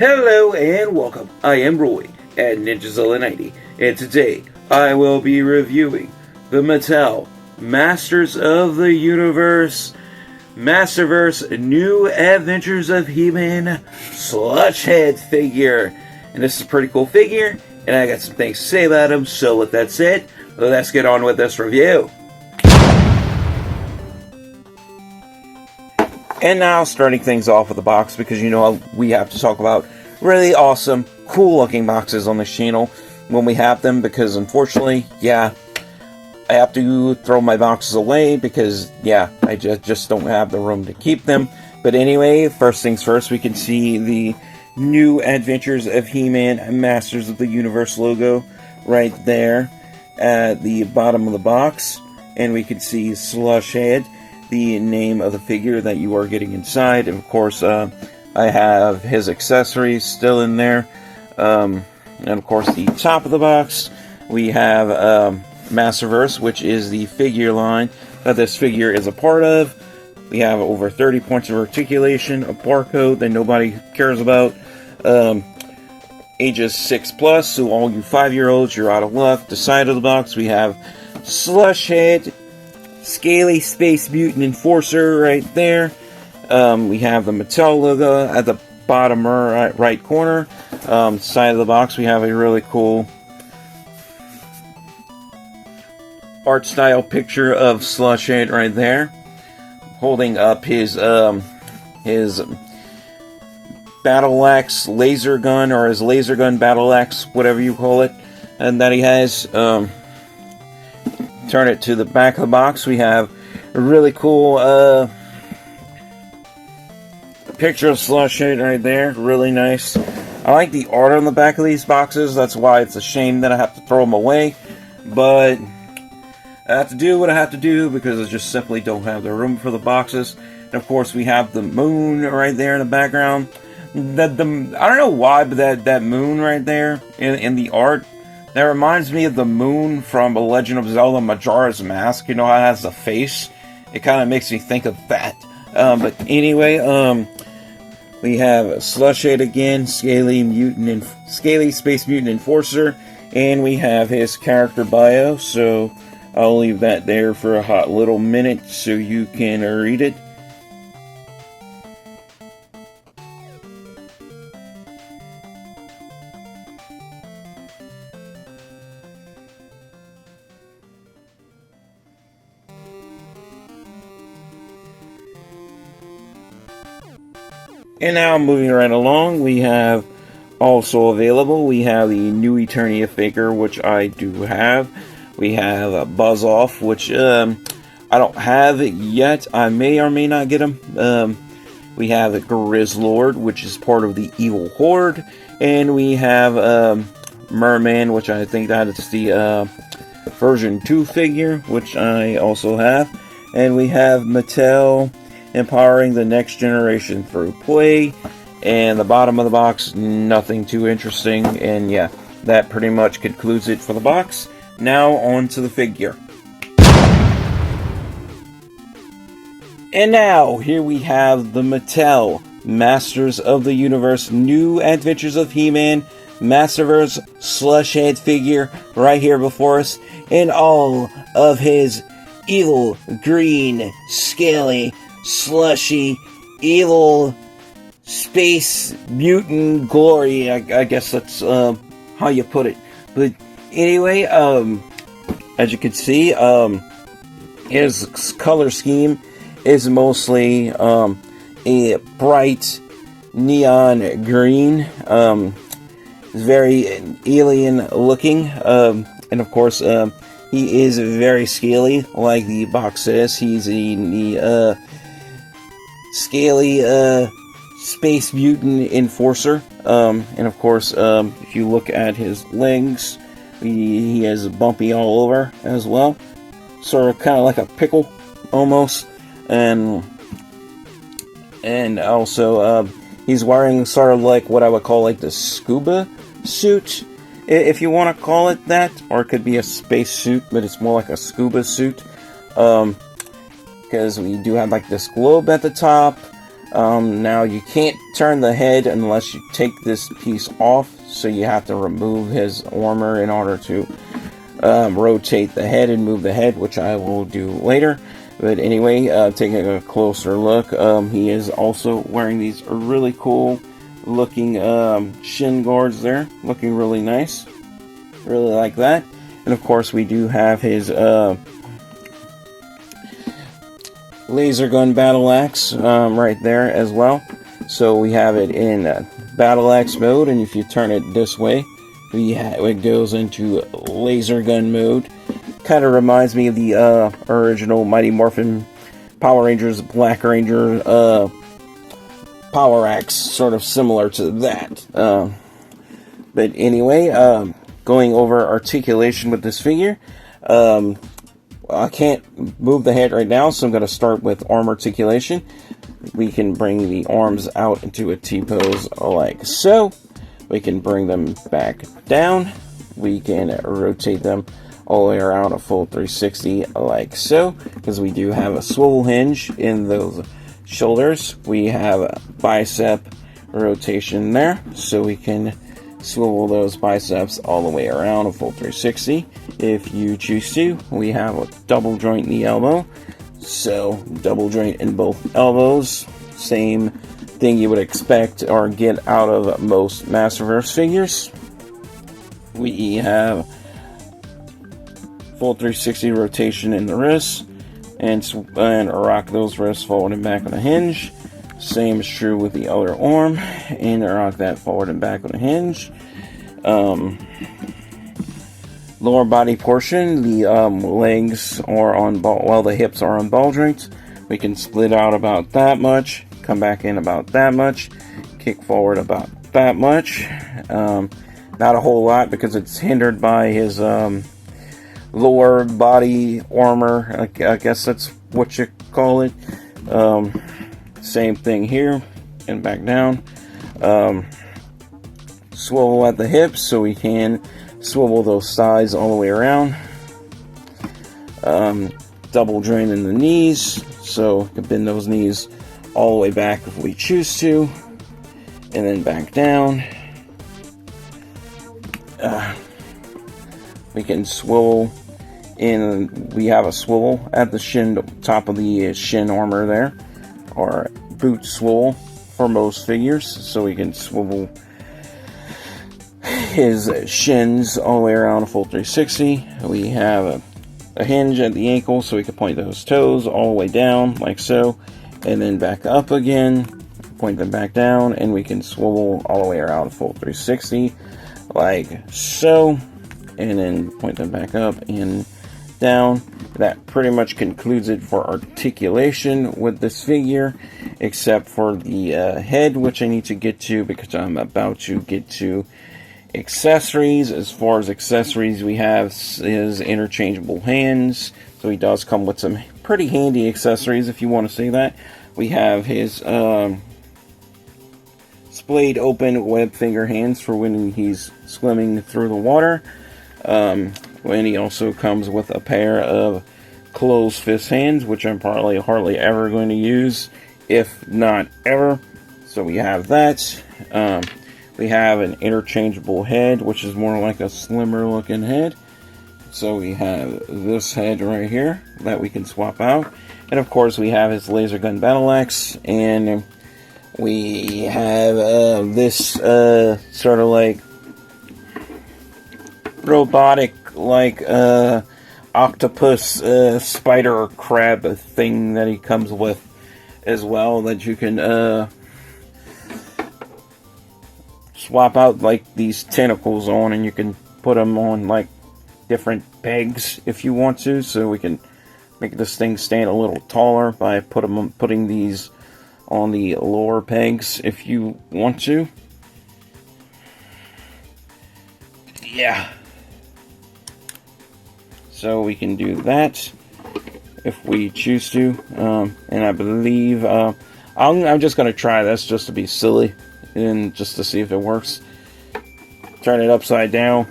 Hello and welcome. I am Roy at Ninjazilla90, and today I will be reviewing the Mattel Masters of the Universe Masterverse New Adventures of He-Man Slush Head figure. And this is a pretty cool figure, and I got some things to say about him, so with that said, let's get on with this review. And now, starting things off with the box, because you know we have to talk about really awesome, cool-looking boxes on this channel when we have them, because unfortunately, I have to throw my boxes away because, I just don't have the room to keep them. But anyway, first things first, we can see the New Adventures of He-Man Masters of the Universe logo right there at the bottom of the box. And we can see Slush Head, the name of the figure that you are getting inside. And of course, I have his accessories still in there. And of course, the top of the box, we have Masterverse, which is the figure line that this figure is a part of. We have over 30 points of articulation, a barcode that nobody cares about. Ages 6+, so all you 5-year-olds, you're out of luck. The side of the box, we have Slush Head, Scaly Space Mutant Enforcer right there. We have the Mattel logo at the bottom right corner. Side of the box, we have a really cool art style picture of Slush Head right there, holding up his battle axe laser gun, or his laser gun battle axe, whatever you call it, and that he has. Turn it to the back of the box, we have a really cool picture of Slush Head right there. Really nice. I like the art on the back of these boxes. That's why it's a shame that I have to throw them away. But I have to do what I have to do because I just simply don't have the room for the boxes. And of course, we have the moon right there in the background. I don't know why, but that moon right there in the art, that reminds me of the moon from The Legend of Zelda Majora's Mask. You know how it has the face? It kind of makes me think of that. But anyway, we have Slush Head again, Scaly Space Mutant Enforcer, and we have his character bio, so I'll leave that there for a hot little minute so you can read it. And now, moving right along, we have also available, we have the New Eternia figure, which I do have. We have a Buzz Off, which I don't have it yet. I may or may not get him. We have a Grizzlord, which is part of the Evil Horde. And we have Merman, which I think that is the version 2 figure, which I also have. And we have Mattel, empowering the next generation through play. And the bottom of the box, nothing too interesting. And yeah, that pretty much concludes it for the box. Now on to the figure. And now, here we have the Mattel Masters of the Universe New Adventures of He-Man Masterverse Slush Head figure right here before us in all of his evil, green, scaly, slushy, evil, space mutant glory. I guess that's how you put it. But anyway, as you can see, his color scheme is mostly a bright neon green. It's very alien looking, and of course, he is very scaly, like the box says. He's the scaly space mutant enforcer, and of course, if you look at his legs, he has bumpy all over as well, sort of kind of like a pickle almost, and also he's wearing sort of like what I would call like the scuba suit, if you want to call it that, or it could be a space suit, but it's more like a scuba suit, because we do have like this globe at the top. Now you can't turn the head unless you take this piece off, so you have to remove his armor in order to rotate the head and move the head, which I will do later. But anyway, taking a closer look, he is also wearing these really cool looking shin guards there, looking really nice. Really like that. And of course we do have his laser gun battle axe right there as well. So we have it in battle axe mode, and if you turn it this way, it goes into laser gun mode. Kind of reminds me of the original Mighty Morphin Power Rangers Black Ranger power axe, sort of similar to that. But anyway, going over articulation with this figure. I can't move the head right now, so I'm going to start with arm articulation. We can bring the arms out into a T-pose like so. We can bring them back down. We can rotate them all the way around a full 360 like so, because we do have a swivel hinge in those shoulders. We have a bicep rotation there, so we can swivel those biceps all the way around a full 360 if you choose to. We have a double joint in the elbow, so double joint in both elbows. Same thing you would expect or get out of most Masterverse figures. We have full 360 rotation in the wrists, and rock those wrists forward and back on a hinge. Same is true with the other arm, and rock that forward and back on a hinge. Lower body portion, the legs are on ball, well, the hips are on ball joints. We can split out about that much, come back in about that much, kick forward about that much. Not a whole lot because it's hindered by his lower body armor. I guess that's what you call it. Same thing here, and back down. Swivel at the hips, so we can swivel those thighs all the way around. Double joint in the knees, so we can bend those knees all the way back if we choose to, and then back down. We can swivel in. We have a swivel at the shin, top of the shin armor there, or boot swivel for most figures, so we can swivel his shins all the way around a full 360. We have a hinge at the ankle, so we can point those toes all the way down like so, and then back up again, point them back down, and we can swivel all the way around a full 360 like so, and then point them back up and down. That pretty much concludes it for articulation with this figure, except for the head, which I need to get to because I'm about to get to accessories. As far as accessories, we have his interchangeable hands, so he does come with some pretty handy accessories if you want to say that. We have his splayed open web finger hands for when he's swimming through the water. And he also comes with a pair of closed fist hands, which I'm probably hardly ever going to use, if not ever. So we have that. We have an interchangeable head, which is more like a slimmer looking head. So we have this head right here that we can swap out. And of course we have his laser gun battle axe, and we have this sort of like robotic like octopus spider crab thing that he comes with as well, that you can swap out like these tentacles on, and you can put them on like different pegs if you want to, so we can make this thing stand a little taller by putting these on the lower pegs if you want to. Yeah. So we can do that if we choose to, and I believe I'm just going to try this just to be silly and just to see if it works. Turn it upside down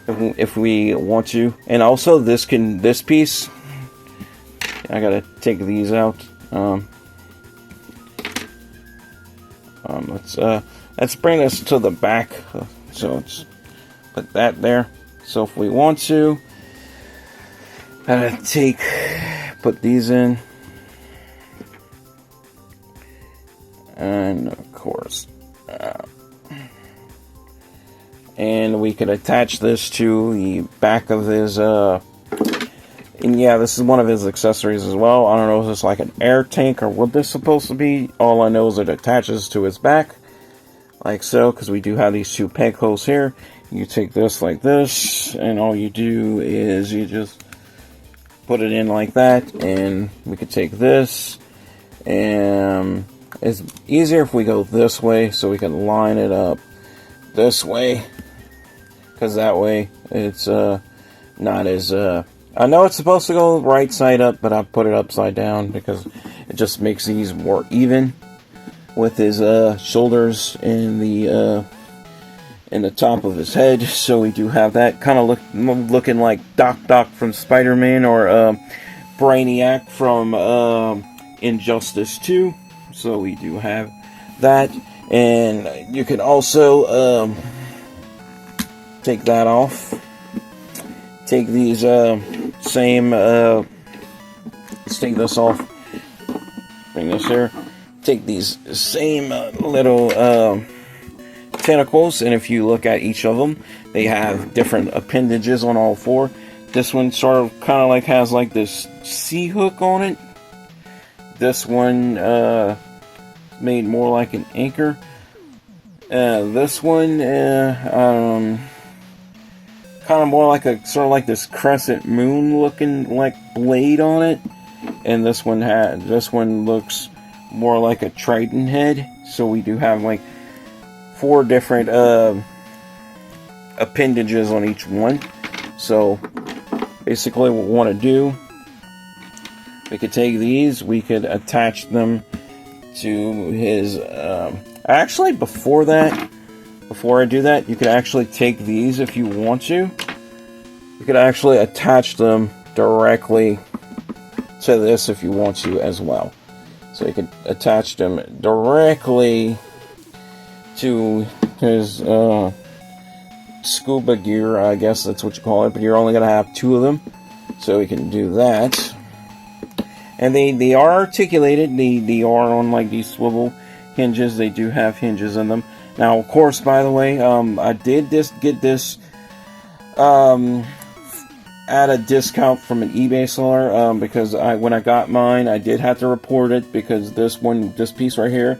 if we want to, and also this piece. I gotta take these out. Let's bring this to the back. So let's put that there. So if we want to, put these in, and of course, and we could attach this to the back of his. And yeah, this is one of his accessories as well. I don't know if it's like an air tank or what this is supposed to be. All I know is it attaches to his back, like so, because we do have these 2 peg holes here. You take this like this, and all you do is you just put it in like that, and we could take this, and it's easier if we go this way, so we can line it up this way, because that way it's not as I know it's supposed to go right side up, but I put it upside down because it just makes these more even with his shoulders and the top of his head. So we do have that kind of looking like Doc from Spider-Man, or Brainiac from Injustice 2. So we do have that, and you can also take that off. Take these same, let's take this off, bring this here, take these same little tentacles, and if you look at each of them, they have different appendages on all 4. This one sort of kind of like has like this C-hook on it. This one made more like an anchor. This one kind of more like a sort of like this crescent moon looking like blade on it, and this one looks more like a Triton head. So we do have like 4 different appendages on each one. So basically what we want to do, we could take these, we could attach them to his actually before I do that, you could actually take these if you want to. You could actually attach them directly to this if you want to as well. So you could attach them directly to his scuba gear, I guess that's what you call it, but you're only going to have 2 of them. So we can do that. And they are articulated, they are on like these swivel hinges, they do have hinges in them. Now, of course, by the way, I did get this at a discount from an eBay seller, because when I got mine, I did have to report it because this piece right here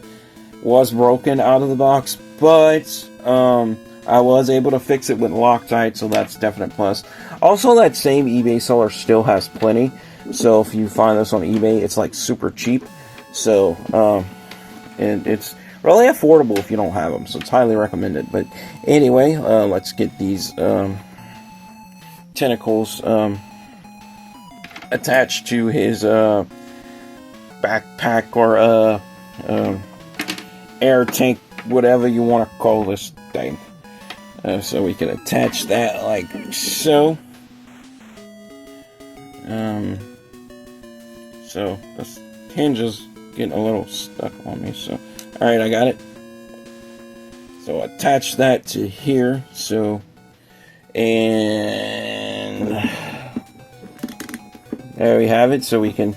was broken out of the box, but I was able to fix it with Loctite, so that's definite plus. Also, that same eBay seller still has plenty, so if you find this on eBay, it's like super cheap. So, and it's really affordable if you don't have them, so it's highly recommended. But anyway, let's get these tentacles attached to his backpack or air tank, whatever you want to call this thing. So we can attach that like so. So this hinge is getting a little stuck on me. So, all right, I got it. So attach that to here. So, and there we have it. So we can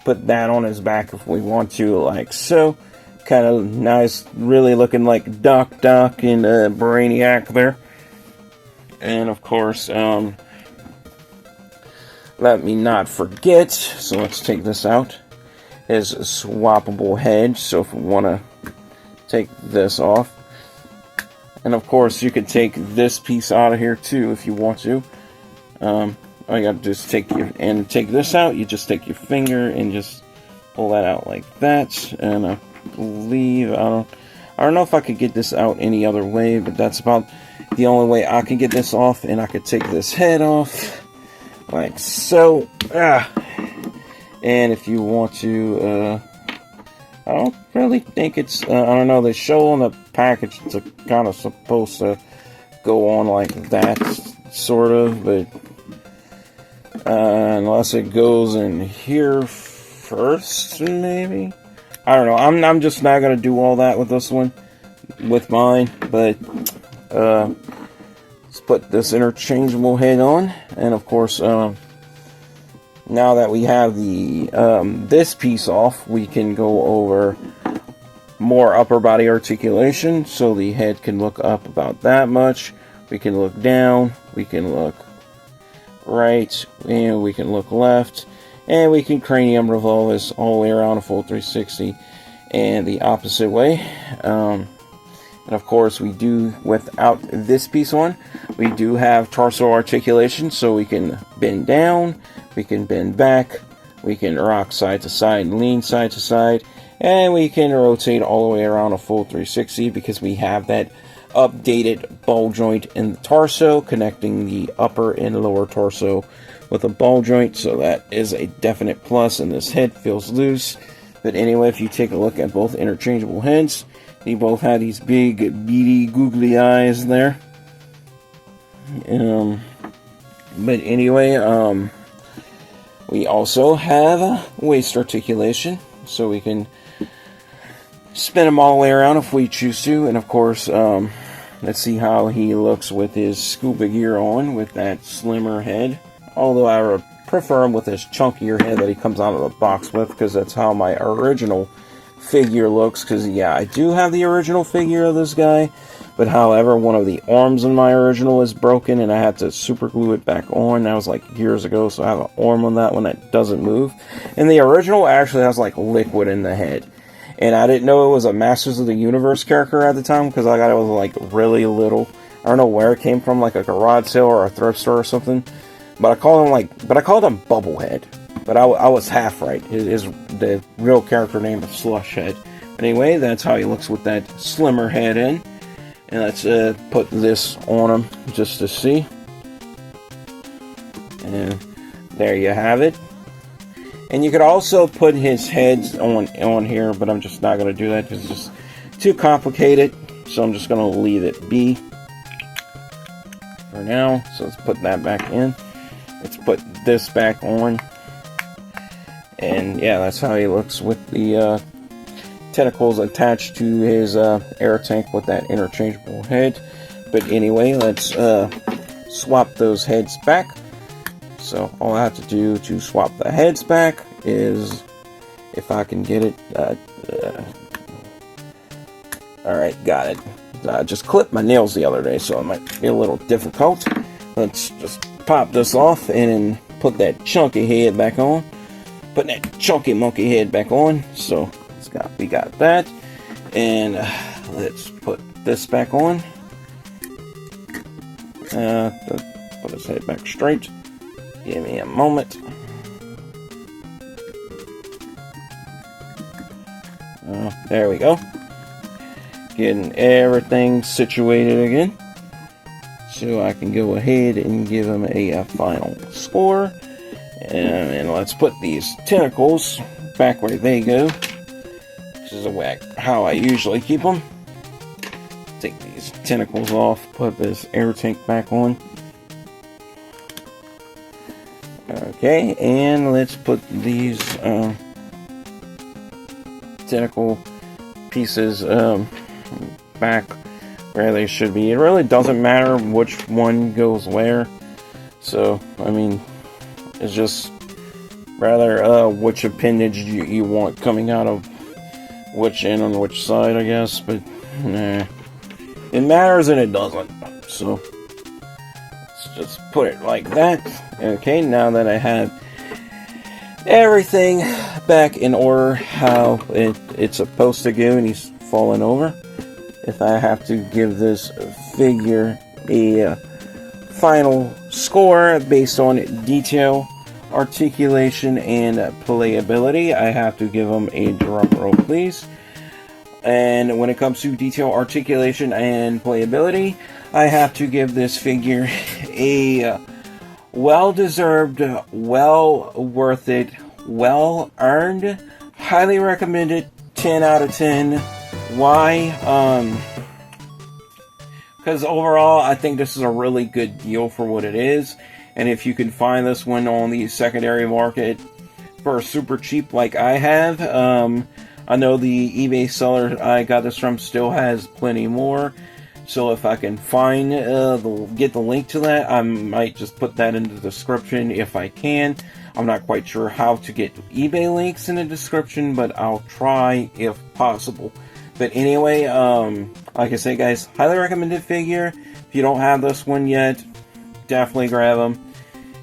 put that on his back if we want to, like so. Kind of nice, really looking like Doc and Brainiac there. And of course, let me not forget, so let's take this out, is a swappable head. So if we want to take this off, and of course you could take this piece out of here too if you want to. All you got to do is take this out. You just take your finger and just pull that out like that. And I believe I don't know if I could get this out any other way, but that's about the only way I can get this off. And I could take this head off like so. And if you want to, I don't really think it's, I don't know, they show on the package it's kind of supposed to go on like that, sort of, but unless it goes in here first, maybe. I don't know. I'm just not gonna do all that with this one, with mine. But let's put this interchangeable head on, and of course, now that we have the this piece off, we can go over more upper body articulation. So the head can look up about that much. We can look down. We can look right, and we can look left. And we can cranium revolve this all the way around a full 360 and the opposite way. And of course, we do, without this piece on, we do have torso articulation, so we can bend down, we can bend back, we can rock side to side, lean side to side, and we can rotate all the way around a full 360 because we have that updated ball joint in the torso, connecting the upper and lower torso with a ball joint, so that is a definite plus, and this head feels loose. But anyway, if you take a look at both interchangeable heads, they both have these big beady googly eyes there. But anyway, we also have waist articulation, so we can spin him all the way around if we choose to. And of course, let's see how he looks with his scuba gear on with that slimmer head. Although I would prefer him with his chunkier head that he comes out of the box with, because that's how my original figure looks. Because yeah, I do have the original figure of this guy, but however, one of the arms in my original is broken, and I had to super glue it back on. That was like years ago, so I have an arm on that one that doesn't move. And the original actually has like liquid in the head. And I didn't know it was a Masters of the Universe character at the time, because I got it was like really little. I don't know where it came from, like a garage sale or a thrift store or something. But I called him Bubblehead. But I was half right. The real character name is Slushhead. But anyway, that's how he looks with that slimmer head in. And let's put this on him just to see. And there you have it. And you could also put his heads on here, but I'm just not going to do that because it's just too complicated. So I'm just going to leave it be for now. So let's put that back in. Let's put this back on. And yeah, that's how he looks with the tentacles attached to his air tank with that interchangeable head. But anyway, let's swap those heads back. So all I have to do to swap the heads back is, if I can get it, alright, got it. I just clipped my nails the other day, so it might be a little difficult. Let's just pop this off and put that chunky head back on. Put that chunky monkey head back on. So we got that. And let's put this back on. Put his head back straight. Give me a moment. There we go. Getting everything situated again. So I can go ahead and give him a final score. And let's put these tentacles back where they go. This is how I usually keep them. Take these tentacles off, put this air tank back on. Okay, and let's put these tentacle pieces back where they should be. It really doesn't matter which one goes where. So, I mean, it's just rather which appendage you want coming out of which end on which side, I guess. But, nah. It matters and it doesn't. So, let's just put it like that. Okay, now that I have everything back in order how it's supposed to go, and he's falling over, if I have to give this figure a final score based on detail, articulation, and playability, I have to give him a drum roll, please. And when it comes to detail, articulation, and playability, I have to give this figure a well-deserved, well-worth it, well-earned, highly recommended 10 out of 10. Why? Because overall, I think this is a really good deal for what it is. And if you can find this one on the secondary market for super cheap like I have, I know the eBay seller I got this from still has plenty more. So if I can find, get the link to that, I might just put that in the description if I can. I'm not quite sure how to get eBay links in the description, but I'll try if possible. But anyway, like I say, guys, highly recommended figure. If you don't have this one yet, definitely grab them.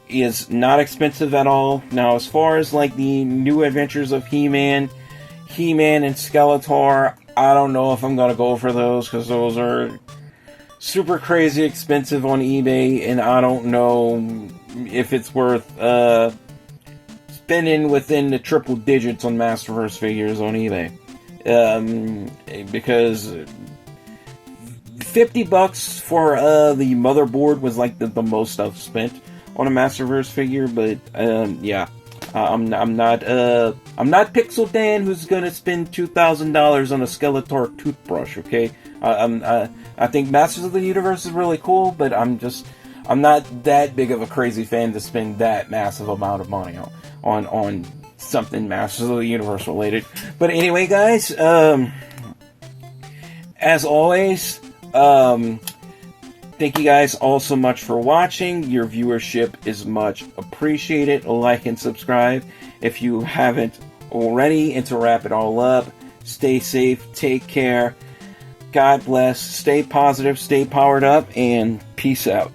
Is not expensive at all. Now, as far as like the new adventures of He-Man and Skeletor, I don't know if I'm gonna go for those, because those are super crazy expensive on eBay, and I don't know if it's worth spending within the triple digits on Masterverse figures on eBay. Because $50 for the motherboard was like the most I've spent on a Masterverse figure, but yeah, I'm not Pixel Dan, who's gonna spend $2,000 on a Skeletor toothbrush. Okay, I think Masters of the Universe is really cool, but I'm not that big of a crazy fan to spend that massive amount of money on something Masters of the Universe related. But anyway, guys, as always, thank you guys all so much for watching. Your viewership is much appreciated. Like and subscribe if you haven't already. And to wrap it all up, stay safe, take care, God bless, stay positive, stay powered up, and peace out.